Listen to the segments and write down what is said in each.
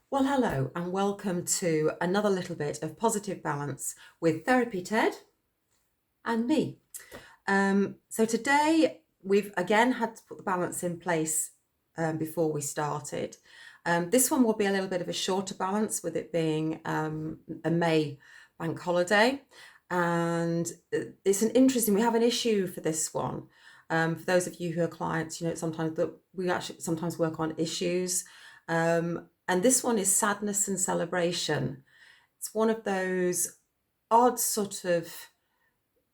Well, hello, and welcome to another little bit of positive balance with Therapy Ted and me. So today we've again had to put the balance in place before we started. This one will be a little bit of a shorter balance with it being a May bank holiday. And it's an interesting, we have an issue for this one. For those of you who are clients, sometimes that we actually sometimes work on issues. And this one is sadness and celebration. It's one of those odd sort of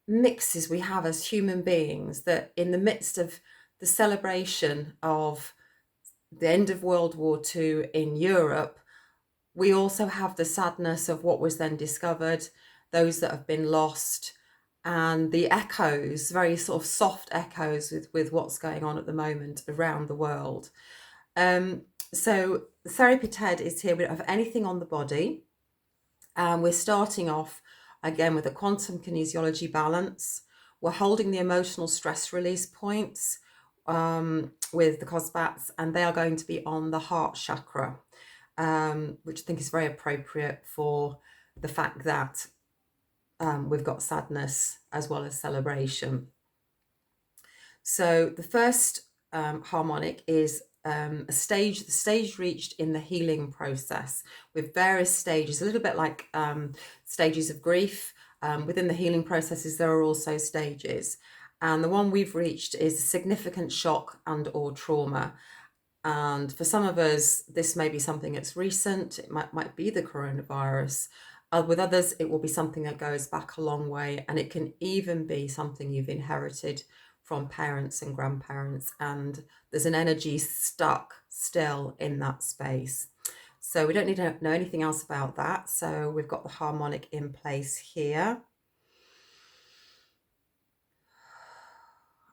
mixes we have as human beings that in the midst of the celebration of the end of World War II in Europe, we also have the sadness of what was then discovered, those that have been lost, and the echoes, very sort of soft echoes with what's going on at the moment around the world. So Therapy Ted is here. We don't have anything on the body. We're starting off again with a quantum kinesiology balance. We're holding the emotional stress release points with the Cosbats, and they are going to be on the heart chakra, which I think is very appropriate for the fact that we've got sadness as well as celebration. So the first harmonic is the stage reached in the healing process with various stages, a little bit like stages of grief. Within the healing processes, there are also stages. And the one we've reached is significant shock and or trauma. And for some of us, this may be something that's recent. It might be the coronavirus. With others, it will be something that goes back a long way. And it can even be something you've inherited from parents and grandparents, and there's an energy stuck still in that space. So we don't need to know anything else about that. So we've got the harmonic in place here.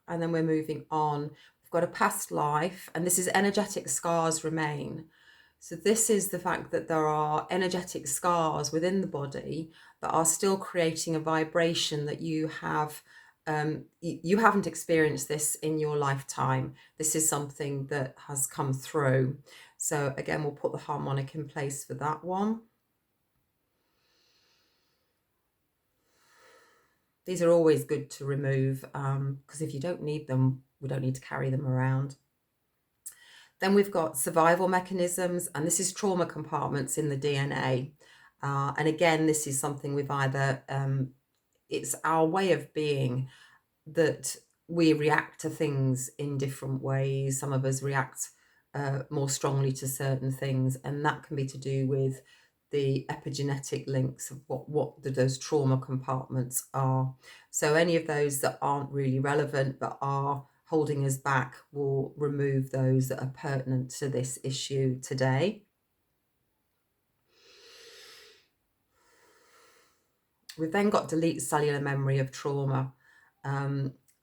And then we're moving on. We've got a past life, and this is energetic scars remain. So this is the fact that there are energetic scars within the body that are still creating a vibration that you have. You haven't experienced this in your lifetime. This is something that has come through. So again, we'll put the harmonic in place for that one. These are always good to remove because if you don't need them, we don't need to carry them around. Then we've got survival mechanisms, and this is trauma compartments in the DNA. And again, this is something we've either, it's our way of being that we react to things in different ways. Some of us react more strongly to certain things, and that can be to do with the epigenetic links of what those trauma compartments are. So any of those that aren't really relevant but are holding us back, will remove those that are pertinent to this issue today. We've then got delete cellular memory of trauma.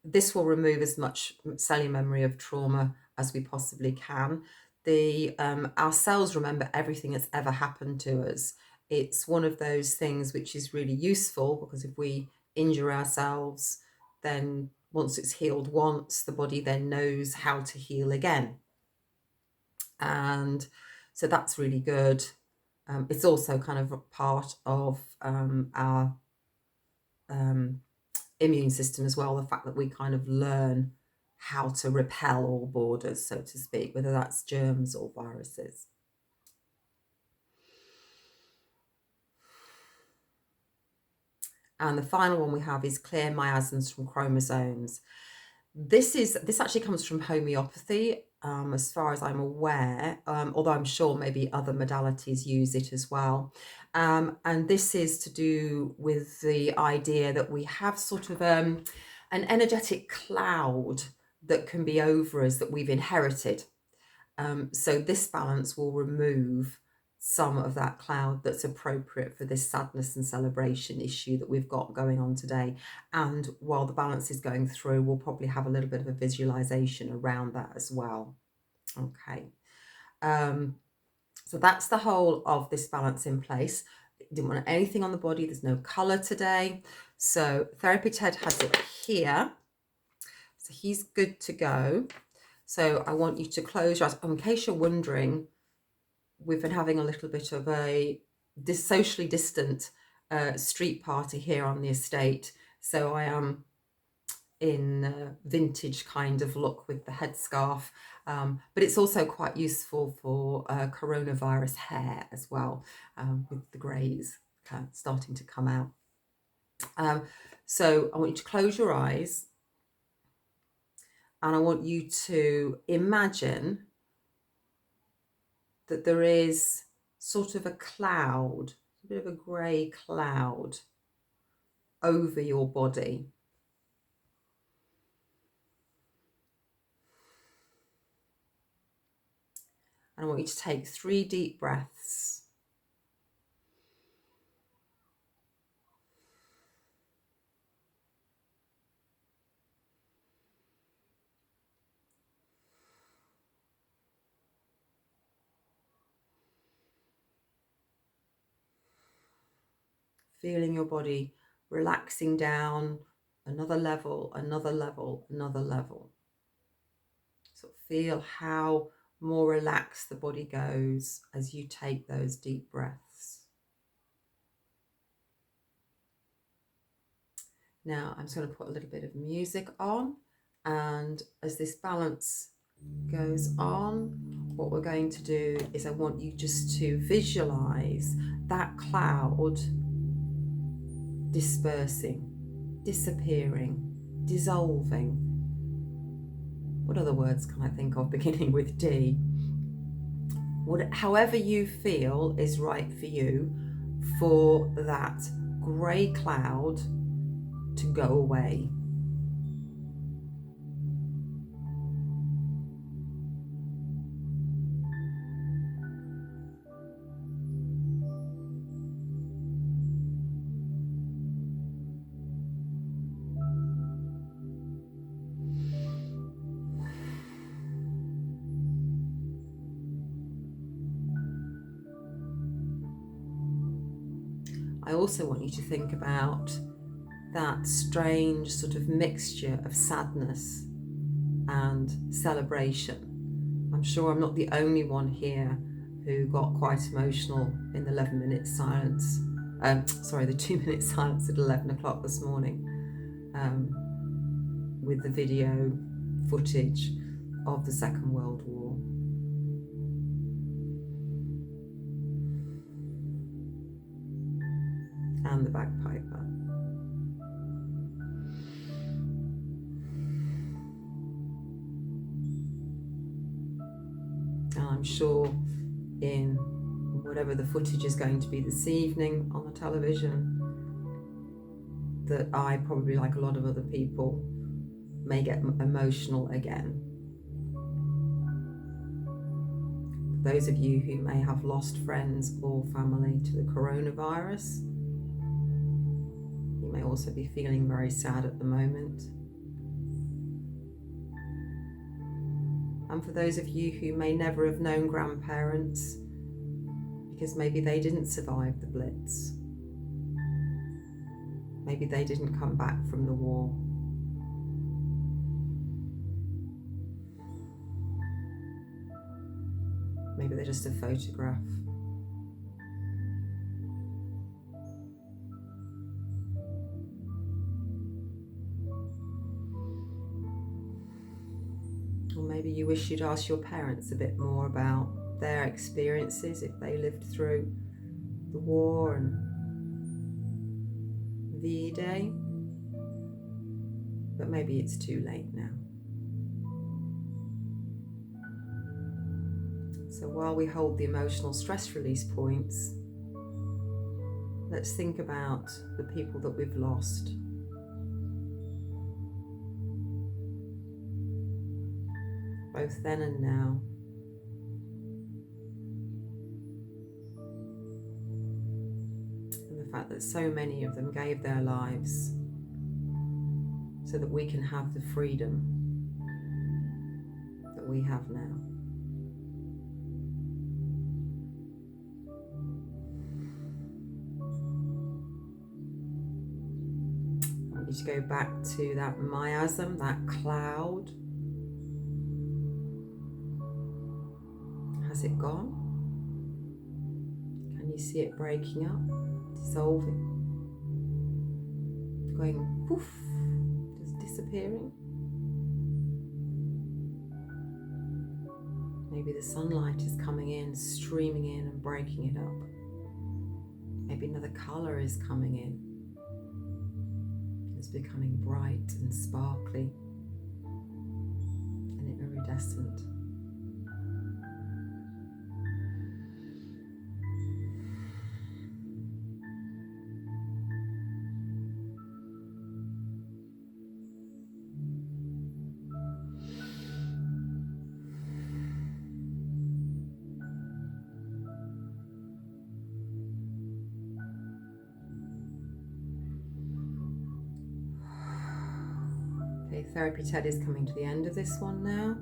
This will remove as much cellular memory of trauma as we possibly can. Our cells remember everything that's ever happened to us. It's one of those things which is really useful, because if we injure ourselves, then once it's healed once, the body then knows how to heal again. And so that's really good. It's also kind of a part of our immune system as well, the fact that we kind of learn how to repel all borders, so to speak, whether that's germs or viruses. And the final one we have is clear miasms from chromosomes. This actually comes from homeopathy, as far as I'm aware, although I'm sure maybe other modalities use it as well. And this is to do with the idea that we have sort of an energetic cloud that can be over us that we've inherited. So this balance will remove some of that cloud that's appropriate for this sadness and celebration issue that we've got going on today. And while the balance is going through, we'll probably have a little bit of a visualization around that as well. Okay. So that's the whole of this balance in place. Didn't want anything on the body. There's no color today. So Therapy Ted has it here. So he's good to go. So I want you to close your eyes. In case you're wondering, we've been having a little bit of a socially distant street party here on the estate. So I am in vintage kind of look with the headscarf, but it's also quite useful for coronavirus hair as well, with the greys starting to come out. So I want you to close your eyes, and I want you to imagine that there is sort of a cloud, a bit of a grey cloud over your body. And I want you to take 3 deep breaths. Feeling your body relaxing down another level, another level, another level. So feel how more relaxed the body goes as you take those deep breaths. Now I'm just going to put a little bit of music on, and as this balance goes on, what we're going to do is I want you just to visualize that cloud dispersing, disappearing, dissolving. What other words can I think of beginning with D? However you feel is right for you, for that grey cloud to go away. I also want you to think about that strange sort of mixture of sadness and celebration. I'm sure I'm not the only one here who got quite emotional in the 11-minute silence. The 2-minute silence at 11 o'clock this morning, with the video footage of the Second World War. And the bagpiper. And I'm sure in whatever the footage is going to be this evening on the television, that I, probably like a lot of other people, may get emotional again. For those of you who may have lost friends or family to the coronavirus, you may also be feeling very sad at the moment. And for those of you who may never have known grandparents, because maybe they didn't survive the Blitz, maybe they didn't come back from the war. Maybe they're just a photograph. Or maybe you wish you'd ask your parents a bit more about their experiences, if they lived through the war and V-Day. But maybe it's too late now. So while we hold the emotional stress release points, let's think about the people that we've lost. Both then and now. And the fact that so many of them gave their lives so that we can have the freedom that we have now. I want you to go back to that miasm, that cloud. Has it gone? you see it breaking up, dissolving, going poof, just disappearing. Maybe the sunlight is coming in, streaming in and breaking it up. Maybe another colour is coming in. It's becoming bright and sparkly and iridescent. Okay, Therapy Ted is coming to the end of this one now.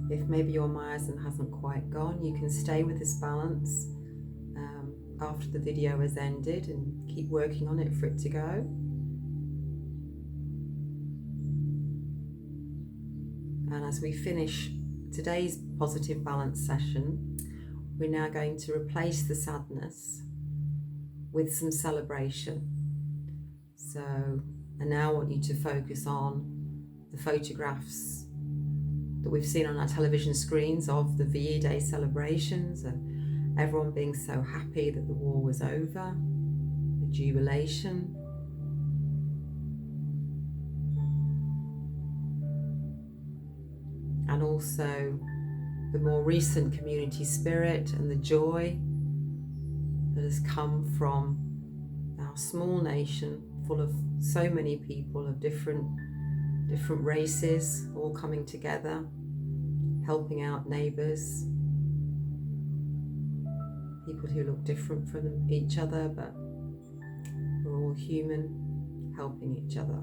If maybe your miasm hasn't quite gone, you can stay with this balance after the video has ended and keep working on it for it to go. And as we finish today's positive balance session, we're now going to replace the sadness with some celebration. So, I now want you to focus on the photographs that we've seen on our television screens of the VE Day celebrations, and everyone being so happy that the war was over, the jubilation. And also the more recent community spirit and the joy that has come from our small nation full of so many people of different races all coming together, helping out neighbours, people who look different from each other, but we're all human, helping each other.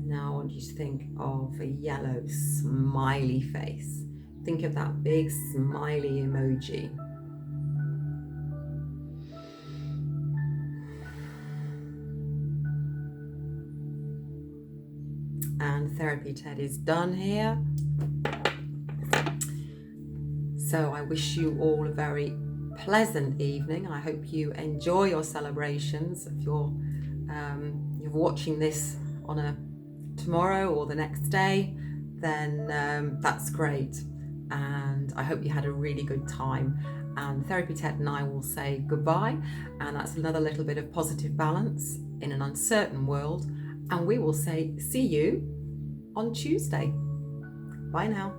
Now I want you to think of a yellow smiley face. Think of that big smiley emoji. And Therapy Ted is done here. So I wish you all a very pleasant evening. I hope you enjoy your celebrations. If you're watching this on a tomorrow or the next day, then that's great. And I hope you had a really good time. And Therapy Ted and I will say goodbye. And that's another little bit of positive balance in an uncertain world. And we will say see you on Tuesday. Bye now.